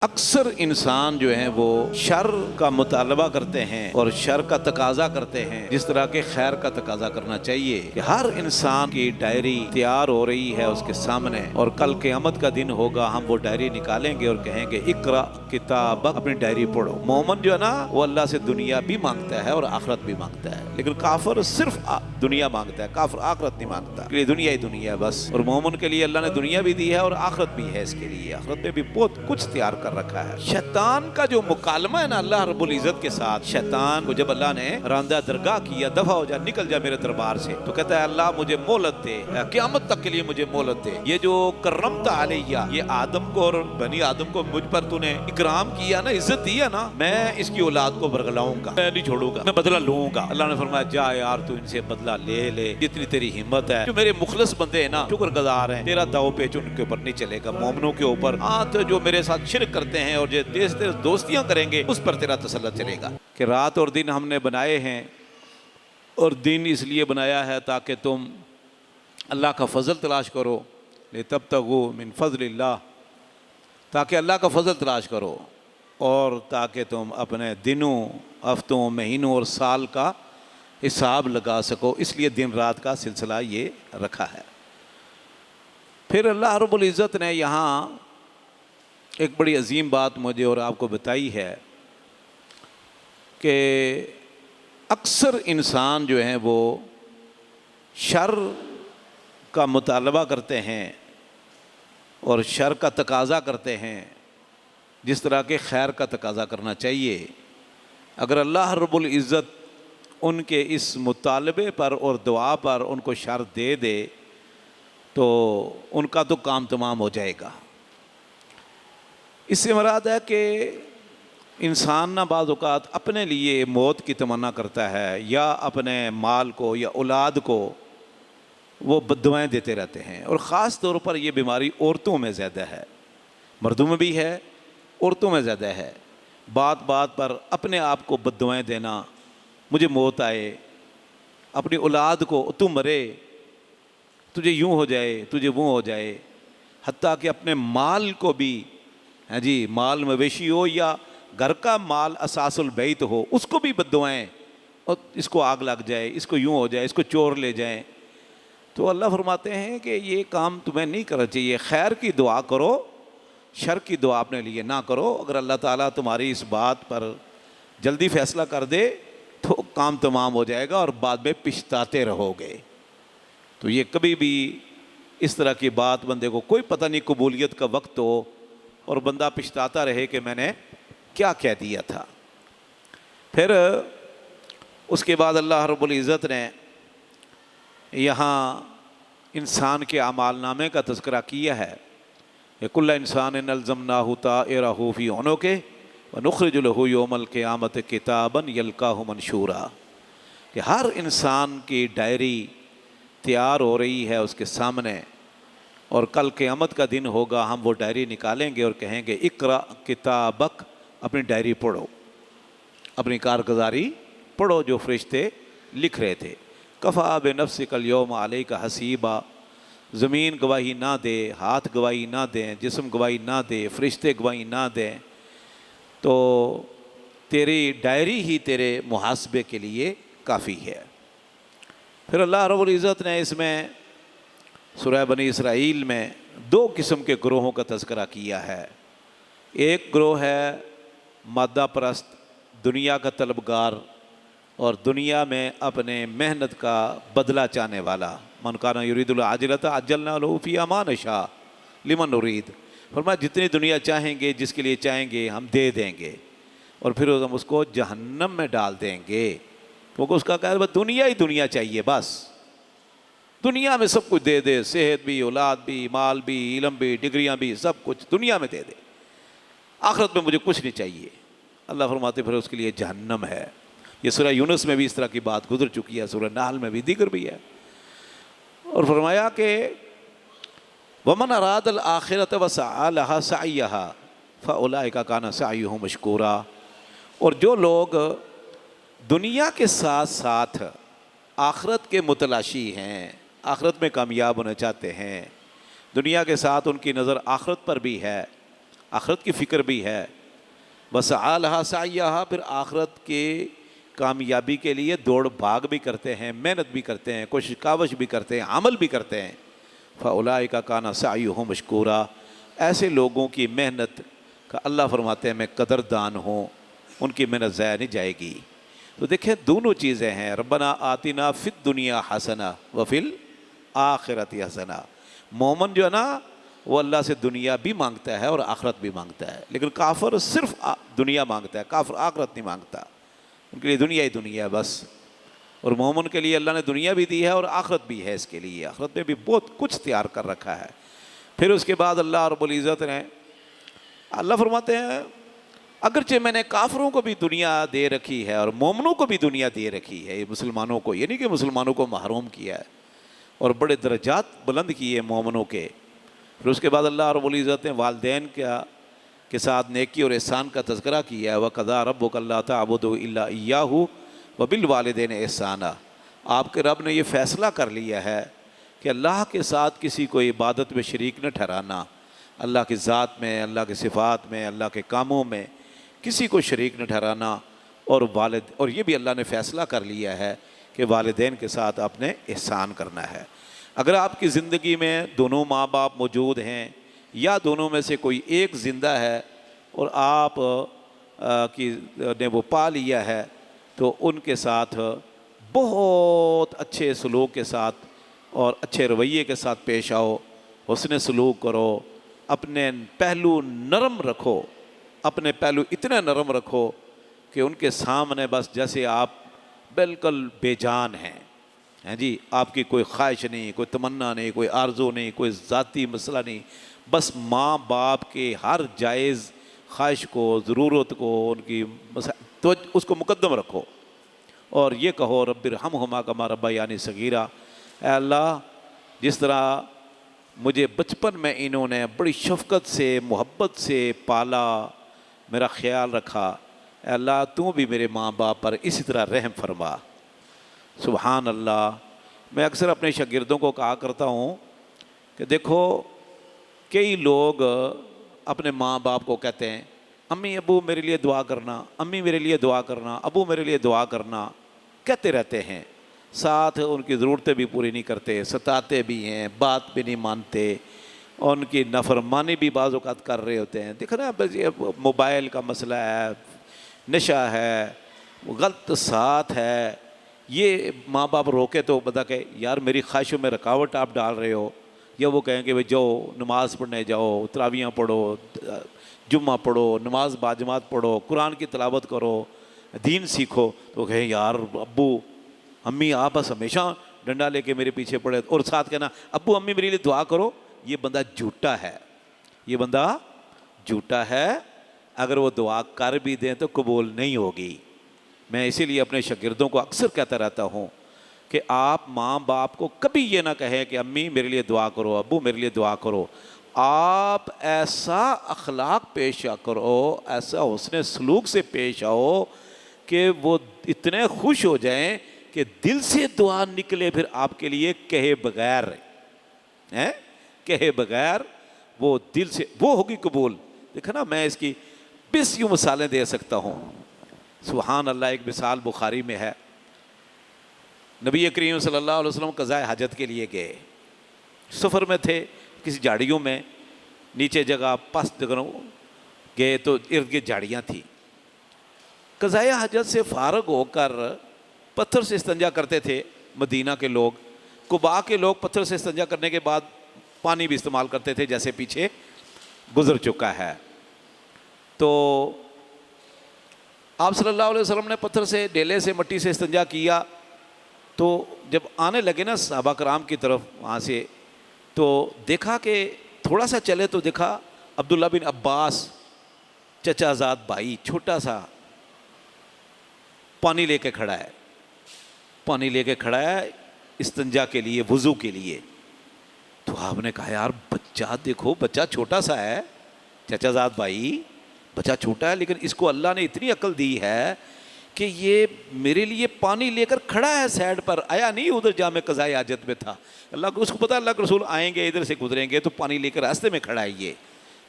اکثر انسان جو ہیں وہ شر کا مطالبہ کرتے ہیں اور شر کا تقاضا کرتے ہیں، جس طرح کے خیر کا تقاضا کرنا چاہیے کہ ہر انسان کی ڈائری تیار ہو رہی ہے اس کے سامنے، اور کل قیامت کا دن ہوگا، ہم وہ ڈائری نکالیں گے اور کہیں گے اقرا کتابک، اپنی ڈائری پڑھو۔ مومن جو ہے نا وہ اللہ سے دنیا بھی مانگتا ہے اور آخرت بھی مانگتا ہے، لیکن کافر صرف دنیا مانگتا ہے، کافر آخرت نہیں مانگتا، کہ دنیا ہی دنیا ہے بس۔ اور مومن کے لیے اللہ نے دنیا بھی دی ہے اور آخرت بھی ہے، اس کے لیے آخرت میں بھی بہت کچھ تیار کر رکھا ہے۔ شیطان کا جو مکالمہ ہے نا اللہ رب العزت کے ساتھ، شیطان کو جب اللہ نے راندہ درگاہ کیا، دفع ہو جا، نکل جا میرے دربار سے، تو کہتا ہے اللہ مجھے مہلت دے، قیامت تک کے لیے مجھے مہلت دے۔ یہ جو کرمت علیہ، یہ آدم کو اور بنی آدم کو مجھ پر تو نے اکرام کیا نا، عزت دی ہے نا، میں اس کی اولاد کو برگلاؤں گا، میں نہیں چھوڑوں گا، میں بدلہ لوں گا۔ اللہ نے فرمایا جا یار تو ان سے بدلہ لے لے، جتنی تیری ہمت ہے۔ جو میرے مخلص بندے ہیں نا، شکر گزار ہیں، تیرا داؤ پیچ ان کے اوپر نہیں چلے گا، مومنوں کے اوپر۔ ہاں تو جو میرے ساتھ شرک کرتے ہیں اور جو دوستیاں کریں گے، اس پر تیرا تسلط چلے گا۔ کہ رات اور دن ہم نے بنائے ہیں، اور دن اس لیے بنایا ہے تاکہ تم اللہ کا فضل تلاش کرو، لِتَبْتَغُوا مِنْ فَضْلِ اللَّهِ، تاکہ اللہ کا فضل تلاش کرو، اور تاکہ تم اپنے دنوں، ہفتوں، مہینوں اور سال کا حساب لگا سکو، اس لیے دن رات کا سلسلہ یہ رکھا ہے۔ پھر اللہ رب العزت نے یہاں ایک بڑی عظیم بات مجھے اور آپ کو بتائی ہے کہ اکثر انسان جو ہیں وہ شر کا مطالبہ کرتے ہیں اور شر کا تقاضا کرتے ہیں، جس طرح کے خیر کا تقاضا کرنا چاہیے۔ اگر اللہ رب العزت ان کے اس مطالبے پر اور دعا پر ان کو شر دے دے تو ان کا تو کام تمام ہو جائے گا۔ اس سے مراد ہے کہ انسان نہ بعض اوقات اپنے لیے موت کی تمنا کرتا ہے، یا اپنے مال کو یا اولاد کو وہ بددعائیں دیتے رہتے ہیں، اور خاص طور پر یہ بیماری عورتوں میں زیادہ ہے، مردوں میں بھی ہے، عورتوں میں زیادہ ہے۔ بات بات پر اپنے آپ کو بددعائیں دینا، مجھے موت آئے، اپنی اولاد کو تو مرے، تجھے یوں ہو جائے، تجھے وہ ہو جائے، حتیٰ کہ اپنے مال کو بھی، ہاں جی، مال مویشی ہو یا گھر کا مال اساس البیت ہو، اس کو بھی بددعائیں، اور اس کو آگ لگ جائے، اس کو یوں ہو جائے، اس کو چور لے جائیں۔ تو اللہ فرماتے ہیں کہ یہ کام تمہیں نہیں کرنا چاہیے، خیر کی دعا کرو، شر کی دعا اپنے لیے نہ کرو۔ اگر اللہ تعالیٰ تمہاری اس بات پر جلدی فیصلہ کر دے تو کام تمام ہو جائے گا، اور بعد میں پچھتاتے رہو گے۔ تو یہ کبھی بھی اس طرح کی بات بندے کو کوئی پتہ نہیں، قبولیت کا وقت ہو اور بندہ پچھتاتا رہے کہ میں نے کیا کہہ دیا تھا۔ پھر اس کے بعد اللہ رب العزت نے یہاں انسان کے اعمال نامے کا تذکرہ کیا ہے کہ کل انسان الزمناہ طائرہ فی عنقہ ونخرج لہ یوم القیامۃ کتابا یلقاہ منشورا، کہ ہر انسان کی ڈائری تیار ہو رہی ہے اس کے سامنے، اور کل قیامت کا دن ہوگا، ہم وہ ڈائری نکالیں گے اور کہیں گے اقرا کتابک، اپنی ڈائری پڑھو، اپنی کارگزاری پڑھو جو فرشتے لکھ رہے تھے۔ کفا بنفسک الیوم علیک حسیبا، زمین گواہی نہ دے، ہاتھ گواہی نہ دیں، جسم گواہی نہ دے، فرشتے گواہی نہ دیں، تو تیری ڈائری ہی تیرے محاسبے کے لیے کافی ہے۔ پھر اللہ رب العزت نے اس میں سورہ بنی اسرائیل میں دو قسم کے گروہوں کا تذکرہ کیا ہے۔ ایک گروہ ہے مادہ پرست، دنیا کا طلبگار، اور دنیا میں اپنے محنت کا بدلہ چاہنے والا۔ من کان یرید العاجلۃ عجلنا لہ فیہا ما نشاء لمن نرید، فرمایا جتنی دنیا چاہیں گے، جس کے لیے چاہیں گے ہم دے دیں گے، اور پھر ہم اس کو جہنم میں ڈال دیں گے، کیونکہ اس کا کہا ہے دنیا ہی دنیا چاہیے، بس دنیا میں سب کچھ دے دے، صحت بھی، اولاد بھی، مال بھی، علم بھی، ڈگریاں بھی، سب کچھ دنیا میں دے دے، آخرت میں مجھے کچھ نہیں چاہیے۔ اللہ فرماتے پھر اس کے لیے جہنم ہے۔ یہ سورہ یونس میں بھی اس طرح کی بات گزر چکی ہے، سورہ نحل میں بھی، دیگر بھی ہے۔ اور فرمایا کہ وَمَنْ أَرَادَ الْآخِرَةَ وَسَعَى لَهَا سَعْيَهَا فَأُولَئِكَ كَانَ سَعْيُهُمْ مَشْكُورًا، اور جو لوگ دنیا کے ساتھ ساتھ آخرت کے متلاشی ہیں، آخرت میں کامیاب ہونا چاہتے ہیں، دنیا کے ساتھ ان کی نظر آخرت پر بھی ہے، آخرت کی فکر بھی ہے، وسعی لہا سعیہا، پھر آخرت کے کامیابی کے لیے دوڑ بھاگ بھی کرتے ہیں، محنت بھی کرتے ہیں، کوشش کاوش بھی کرتے ہیں، عمل بھی کرتے ہیں۔ فاولئک کان سعیہم مشکورا، ایسے لوگوں کی محنت کا اللہ فرماتے ہیں میں قدردان ہوں، ان کی محنت ضائع نہیں جائے گی۔ تو دیکھیں دونوں چیزیں ہیں، ربنا آتنا فی الدنیا حسنہ وفی الآخرۃ حسنہ۔ مومن جو ہے نا وہ اللہ سے دنیا بھی مانگتا ہے اور آخرت بھی مانگتا ہے، لیکن کافر صرف دنیا مانگتا ہے، کافر آخرت نہیں مانگتا، ان کے لیے دنیا ہی دنیا ہے بس۔ اور مومن کے لیے اللہ نے دنیا بھی دی ہے اور آخرت بھی ہے، اس کے لیے آخرت میں بھی بہت کچھ تیار کر رکھا ہے۔ پھر اس کے بعد اللہ رب العزت نے، اللہ فرماتے ہیں اگرچہ میں نے کافروں کو بھی دنیا دے رکھی ہے اور مومنوں کو بھی دنیا دے رکھی ہے، مسلمانوں کو، یہ نہیں کہ مسلمانوں کو محروم کیا ہے اور بڑے درجات بلند کیے مومنوں کے۔ پھر اس کے بعد اللہ رب العزت نے والدین کے ساتھ نیکی اور احسان کا تذکرہ کیا ہے، وَقَضَىٰ رَبُّكَ أَلَّا تَعْبُدُوا إِلَّا إِيَّاهُ وَبِالْوَالِدَيْنِ إِحْسَانًا۔ آپ کے رب نے یہ فیصلہ کر لیا ہے کہ اللہ کے ساتھ کسی کو عبادت میں شریک نہ ٹھہرانا، اللہ کی ذات میں، اللہ کی صفات میں، اللہ کے کاموں میں کسی کو شریک نہ ٹھہرانا، اور یہ بھی اللہ نے فیصلہ کر لیا ہے کہ والدین کے ساتھ آپ نے احسان کرنا ہے۔ اگر آپ کی زندگی میں دونوں ماں باپ موجود ہیں یا دونوں میں سے کوئی ایک زندہ ہے اور آپ کی نے وہ پا لیا ہے، تو ان کے ساتھ بہت اچھے سلوک کے ساتھ اور اچھے رویے کے ساتھ پیش آؤ، حسن سلوک کرو، اپنے پہلو نرم رکھو، اپنے پہلو اتنے نرم رکھو کہ ان کے سامنے بس جیسے آپ بالکل بے جان ہیں جی، آپ کی کوئی خواہش نہیں، کوئی تمنا نہیں، کوئی آرزو نہیں، کوئی ذاتی مسئلہ نہیں، بس ماں باپ کے ہر جائز خواہش کو، ضرورت کو، ان کی تو اس کو مقدم رکھو اور یہ کہو رب ارحمہما کما ربیانی صغیرا، اے اللہ جس طرح مجھے بچپن میں انہوں نے بڑی شفقت سے، محبت سے پالا، میرا خیال رکھا، اے اللہ تو بھی میرے ماں باپ پر اسی طرح رحم فرما۔ سبحان اللہ۔ میں اکثر اپنے شاگردوں کو کہا کرتا ہوں کہ دیکھو کئی لوگ اپنے ماں باپ کو کہتے ہیں امی ابو میرے لیے دعا کرنا، امی میرے لیے دعا کرنا، ابو میرے لیے دعا کرنا، کہتے رہتے ہیں، ساتھ ان کی ضرورتیں بھی پوری نہیں کرتے، ستاتے بھی ہیں، بات بھی نہیں مانتے، ان کی نافرمانی بھی بعض اوقات کر رہے ہوتے ہیں۔ دیکھو نا بس یہ موبائل کا مسئلہ ہے، نشہ ہے، غلط ساتھ ہے، یہ ماں باپ روکے تو بتا کہ یار میری خواہشوں میں رکاوٹ آپ ڈال رہے ہو، یا وہ کہیں کہ جاؤ نماز پڑھنے جاؤ، تراویحاں پڑھو، جمعہ پڑھو، نماز باجماعت پڑھو، قرآن کی تلاوت کرو، دین سیکھو، تو کہیں یار ابو امی آپ بس ہمیشہ ڈنڈا لے کے میرے پیچھے پڑے، اور ساتھ کہنا ابو امی میرے لیے دعا کرو، یہ بندہ جھوٹا ہے، یہ بندہ جھوٹا ہے، اگر وہ دعا کر بھی دیں تو قبول نہیں ہوگی۔ میں اسی لیے اپنے شاگردوں کو اکثر کہتا رہتا ہوں کہ آپ ماں باپ کو کبھی یہ نہ کہیں کہ امی میرے لیے دعا کرو، ابو میرے لیے دعا کرو، آپ ایسا اخلاق پیش کرو، ایسا حسن سلوک سے پیش آؤ کہ وہ اتنے خوش ہو جائیں کہ دل سے دعا نکلے پھر آپ کے لیے کہے بغیر، کہے بغیر، وہ دل سے وہ ہوگی قبول۔ دیکھا نا میں اس کی 20 مثالیں دے سکتا ہوں۔ سبحان اللہ۔ ایک مثال بخاری میں ہے، نبی کریم صلی اللہ علیہ وسلم قضاء حاجت کے لیے گئے، سفر میں تھے، کسی جھاڑیوں میں نیچے جگہ پست جگہ گئے تو ارد گرد جھاڑیاں تھیں۔ قضاء حاجت سے فارغ ہو کر پتھر سے استنجا کرتے تھے مدینہ کے لوگ، قباء کے لوگ پتھر سے استنجا کرنے کے بعد پانی بھی استعمال کرتے تھے، جیسے پیچھے گزر چکا ہے۔ تو آپ صلی اللہ علیہ وسلم نے پتھر سے، ڈیلے سے، مٹی سے استنجا کیا، تو جب آنے لگے نا صحابہ کرام کی طرف وہاں سے، تو دیکھا کہ تھوڑا سا چلے تو دیکھا عبداللہ بن عباس چچا زاد بھائی چھوٹا سا پانی لے کے کھڑا ہے، پانی لے کے کھڑا ہے استنجا کے لیے، وضو کے لیے۔ تو آپ نے کہا یار بچہ دیکھو، بچہ چھوٹا سا ہے، چچا زاد بھائی بچہ چھوٹا ہے، لیکن اس کو اللہ نے اتنی عقل دی ہے کہ یہ میرے لیے پانی لے کر کھڑا ہے سائڈ پر، آیا نہیں ادھر جہاں میں قضاء حاجت میں تھا۔ اللہ کو اس کو پتا اللہ کے رسول آئیں گے، ادھر سے گزریں گے، تو پانی لے کر راستے میں کھڑا ہے یہ،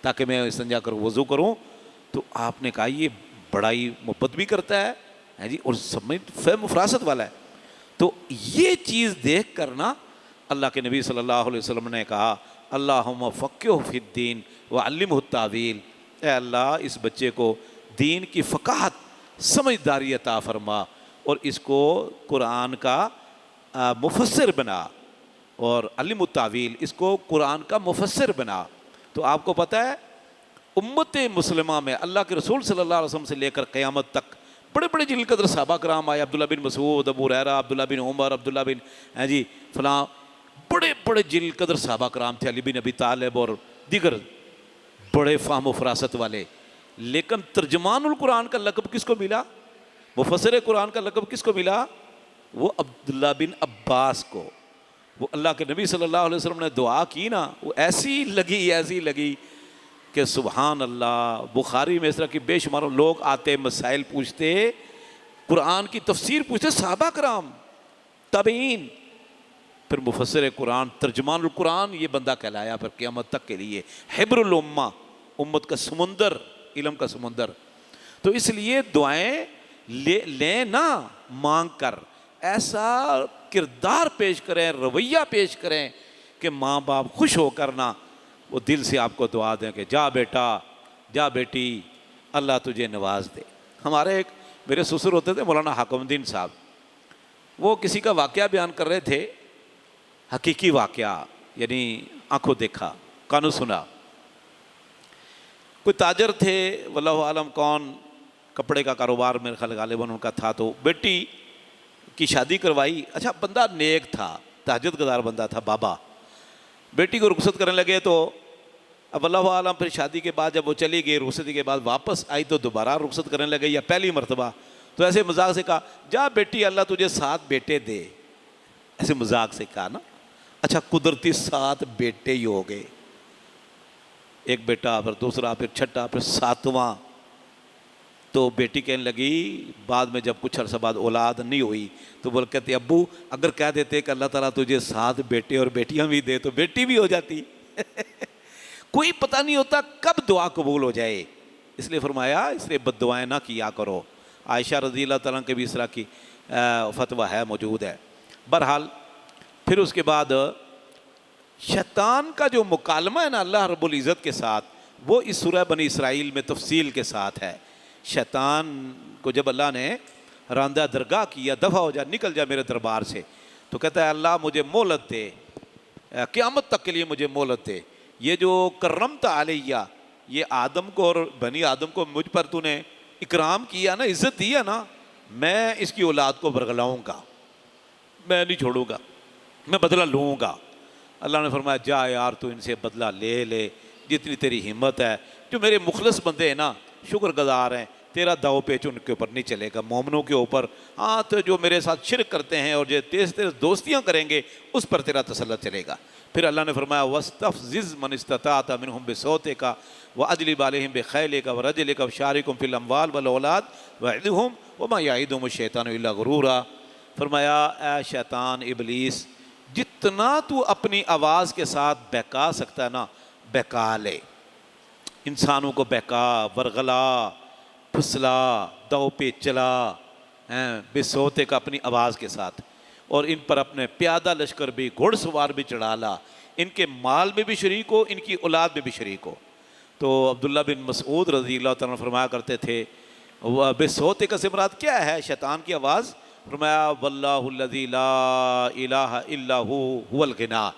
تاکہ میں استنجا کروں، وضو کروں. تو آپ نے کہا یہ بڑا ہی محبت بھی کرتا ہے جی، اور سمجھ فہم و فراست والا ہے. تو یہ چیز دیکھ کر نا اللہ کے نبی صلی اللہ علیہ وسلم نے کہا اللہم فقہہ فی الدین وعلمہ التاویل، اے اللہ اس بچے کو دین کی فقاہت سمجھداری عطا فرما اور اس کو قرآن کا مفسر بنا، اور علم التاویل اس کو قرآن کا مفسر بنا. تو آپ کو پتہ ہے امت مسلمہ میں اللہ کے رسول صلی اللہ علیہ وسلم سے لے کر قیامت تک بڑے بڑے جلیل قدر صحابہ کرام آئے، عبداللہ بن مسعود، ابو ہریرہ، عبداللہ بن عمر، عبداللہ بن جی فلاں، بڑے بڑے جلیل قدر صحابہ کرام تھے، علی بن ابی طالب اور دیگر بڑے فہم و فراست والے. لیکن ترجمان القرآن کا لقب کس کو ملا؟ مفسر قرآن کا لقب کس کو ملا؟ وہ عبداللہ بن عباس کو. وہ اللہ کے نبی صلی اللہ علیہ وسلم نے دعا کی نا، وہ ایسی لگی کہ سبحان اللہ. بخاری میں اس طرح کی بے شمار لوگ آتے، مسائل پوچھتے، قرآن کی تفسیر پوچھتے، صحابہ کرام، تابعین. پھر مفسر قرآن، ترجمان القرآن، یہ بندہ کہلایا پھر قیامت تک کے لیے حبر الامہ، امت کا سمندر، علم کا سمندر. تو اس لیے دعائیں لیں نا مانگ کر، ایسا کردار پیش کریں، رویہ پیش کریں کہ ماں باپ خوش ہو کر نا وہ دل سے آپ کو دعا دیں کہ جا بیٹا، جا بیٹی، اللہ تجھے نواز دے. ہمارے میرے سسر ہوتے تھے مولانا حاکم الدین صاحب، وہ کسی کا واقعہ بیان کر رہے تھے، حقیقی واقعہ، یعنی آنکھوں دیکھا کانوں سنا. کوئی تاجر تھے، واللہ عالم کون، کپڑے کا کاروبار میرے خیال غالباً ان کا تھا. تو بیٹی کی شادی کروائی. اچھا بندہ نیک تھا، تہجد گزار بندہ تھا بابا. بیٹی کو رخصت کرنے لگے تو اب اللہ عالم پھر شادی کے بعد جب وہ چلی گئی، رخصتی کے بعد واپس آئی تو دوبارہ رخصت کرنے لگے یا پہلی مرتبہ. تو ایسے مذاق سے کہا جا بیٹی اللہ تجھے 7 بیٹے دے، ایسے مذاق سے کہا نا. اچھا قدرتی 7 بیٹے ہی ہو گئے، ایک بیٹا، پھر دوسرا، پھر چھٹا، پھر 7واں. تو بیٹی کہنے لگی بعد میں جب کچھ عرصہ بعد اولاد نہیں ہوئی تو بول کہتے ابو اگر کہہ دیتے کہ اللہ تعالیٰ تجھے 7 بیٹے اور بیٹیاں بھی دے تو بیٹی بھی ہو جاتی. کوئی پتہ نہیں ہوتا کب دعا قبول ہو جائے، اس لیے فرمایا اس لیے بد دعائیں نہ کیا کرو. عائشہ رضی اللہ تعالیٰ کے بھی اس طرح کی فتویٰ ہے، موجود ہے. بہرحال پھر اس کے بعد شیطان کا جو مکالمہ ہے نا اللہ رب العزت کے ساتھ، وہ اس سورہ بنی اسرائیل میں تفصیل کے ساتھ ہے. شیطان کو جب اللہ نے راندہ درگاہ کیا، دفع ہو جا، نکل جا میرے دربار سے، تو کہتا ہے اللہ مجھے مہلت دے، قیامت تک کے لیے مجھے مہلت دے. یہ جو کرمت علیہ، یہ آدم کو اور بنی آدم کو مجھ پر تو نے اکرام کیا نا، عزت دیا نا، میں اس کی اولاد کو برگلاؤں گا، میں نہیں چھوڑوں گا، میں بدلہ لوں گا. اللہ نے فرمایا جا یار تو ان سے بدلہ لے لے جتنی تیری ہمت ہے. جو میرے مخلص بندے ہیں نا، شکر گزار ہیں، تیرا داؤ پیچ ان کے اوپر نہیں چلے گا، مومنوں کے اوپر. ہاں تو جو میرے ساتھ شرک کرتے ہیں اور جو تیز دوستیاں کریں گے اس پر تیرا تسلط چلے گا. پھر اللہ نے فرمایا وَاسْتَفْزِزْ مَنِ اسْتَطَعْتَ مِنْهُمْ بِصَوْتِكَ وَأَجْلِبْ عَلَيْهِمْ بِخَيْلِكَ وَرَجْلِكَ وَشَارِكْهُمْ فِي الْأَمْوَالِ وَالْأَوْلَادِ وَاعِدْهُمْ وَمَا يَعِدُهُمُ الشَّيْطَانُ إِلَّا غُرُورًا. فرمایا اے شیطان ابلیس، جتنا تو اپنی آواز کے ساتھ بہکا سکتا ہے نا بہکا لے. انسانوں کو بہکا، ورغلا، پھسلا، دو پہ چلا، بے سوتے کا اپنی آواز کے ساتھ، اور ان پر اپنے پیادہ لشکر بھی، گھوڑ سوار بھی چڑھا لا، ان کے مال میں بھی شریک ہو، ان کی اولاد میں بھی شریک ہو. تو عبداللہ بن مسعود رضی اللہ تعالیٰ عنہ فرمایا کرتے تھے بے سوتے کا سے مراد کیا ہے شیطان کی آواز؟ فرمایا واللہ الذی لا الہ الا هو الغنا،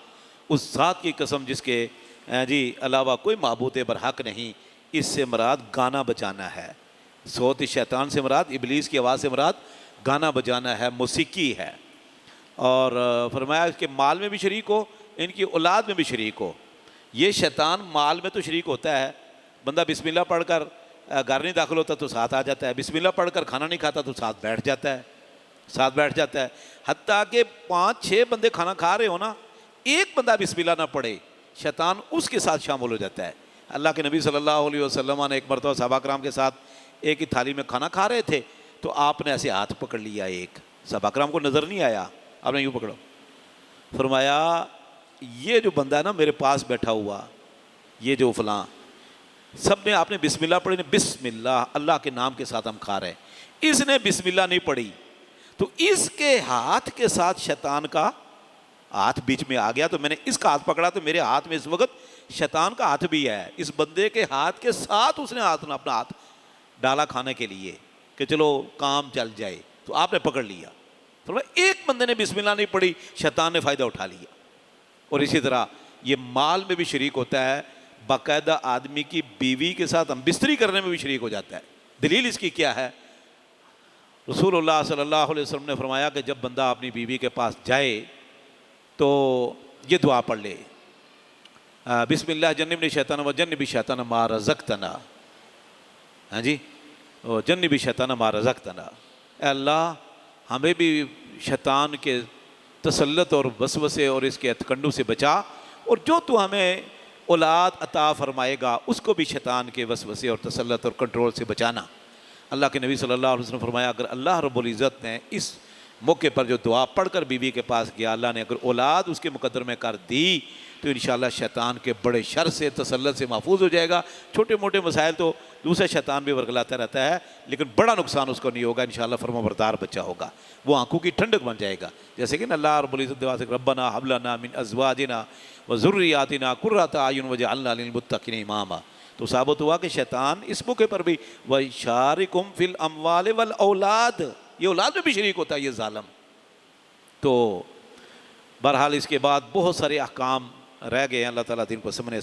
اس ذات کی قسم جس کے علاوہ کوئی معبود برحق نہیں. اس سے مراد گانا بجانا ہے. صوت شیطان سے مراد، ابلیس کی آواز سے مراد گانا بجانا ہے، موسیقی ہے. اور فرمایا اس کے مال میں بھی شریک ہو، ان کی اولاد میں بھی شریک ہو. یہ شیطان مال میں تو شریک ہوتا ہے، بندہ بسم اللہ پڑھ کر گھر نہیں داخل ہوتا تو ساتھ آ جاتا ہے، بسم اللہ پڑھ کر کھانا نہیں کھاتا تو ساتھ بیٹھ جاتا ہے. حتیٰ کہ 5-6 بندے کھانا کھا رہے ہو نا، ایک بندہ بسم اللہ نہ پڑھے، شیطان اس کے ساتھ شامل ہو جاتا ہے. اللہ کے نبی صلی اللہ علیہ وسلم نے ایک مرتبہ صحابہ کرام کے ساتھ ایک ہی تھالی میں کھانا کھا رہے تھے، تو آپ نے ایسے ہاتھ پکڑ لیا، ایک صحابہ کرام کو نظر نہیں آیا، آپ نے یوں پکڑو، فرمایا یہ جو بندہ ہے نا میرے پاس بیٹھا ہوا، یہ جو فلاں، سب نے آپ نے بسم اللہ پڑھی، بسم اللہ، اللہ کے نام کے ساتھ ہم کھا رہے ہیں، اس نے بسم اللہ نہیں پڑھی تو اس کے ہاتھ کے ساتھ شیطان کا ہاتھ بیچ میں آ گیا، تو میں نے اس کا ہاتھ پکڑا تو میرے ہاتھ میں اس وقت شیطان کا ہاتھ بھی ہے، اس بندے کے ہاتھ کے ساتھ اس نے اپنا ہاتھ ڈالا کھانے کے لیے کہ چلو کام چل جائے، تو آپ نے پکڑ لیا۔ ایک بندے نے بسم اللہ نہیں پڑھی، شیطان نے فائدہ اٹھا لیا۔ اور اسی طرح یہ مال میں بھی شریک ہوتا ہے، باقاعدہ آدمی کی بیوی کے ساتھ ہم بستری کرنے میں بھی شریک ہو جاتا ہے۔ دلیل اس کی کیا ہے؟ رسول اللہ صلی اللہ علیہ وسلم نے فرمایا کہ جب بندہ اپنی بیوی کے پاس جائے تو یہ دعا پڑھ لے، بسم اللہ جنبنی شیطان و جنبی شیطان ما رزقتنا، ہاں جی، جنبی شیطان ما رزقتنا، اے اللہ ہمیں بھی شیطان کے تسلط اور وسوسے اور اس کے ہتھکنڈوں سے بچا، اور جو تو ہمیں اولاد عطا فرمائے گا اس کو بھی شیطان کے وسوسے اور تسلط اور کنٹرول سے بچانا۔ اللہ کے نبی صلی اللہ علیہ وسلم فرمایا اگر اللہ رب العزت نے اس موقع پر جو دعا پڑھ کر بیوی کے پاس گیا، اللہ نے اگر اولاد اس کے مقدر میں کر دی تو انشاءاللہ شیطان کے بڑے شر سے تسلط سے محفوظ ہو جائے گا۔ چھوٹے موٹے مسائل تو دوسرا شیطان بھی ورگلاتا رہتا ہے، لیکن بڑا نقصان اس کو نہیں ہوگا، انشاءاللہ فرمانبردار بچہ ہوگا، وہ آنکھوں کی ٹھنڈک بن جائے گا۔ جیسے کہ اللہ رب العزت دعا سے ربنا ھب لنا من ازواجنا وذریاتنا قرۃ اعین واجعلنا للمتقین اماما، تو ثابت ہوا کہ شیطان اس موقع پر بھی وَيَشَارِكُمْ فِي الْأَمْوَالِ وَالْأَوْلَادِ، یہ اولاد میں بھی شریک ہوتا ہے یہ ظالم۔ تو بہرحال اس کے بعد بہت سارے احکام رہ گئے ہیں، اللہ تعالیٰ دین کو سمجھنے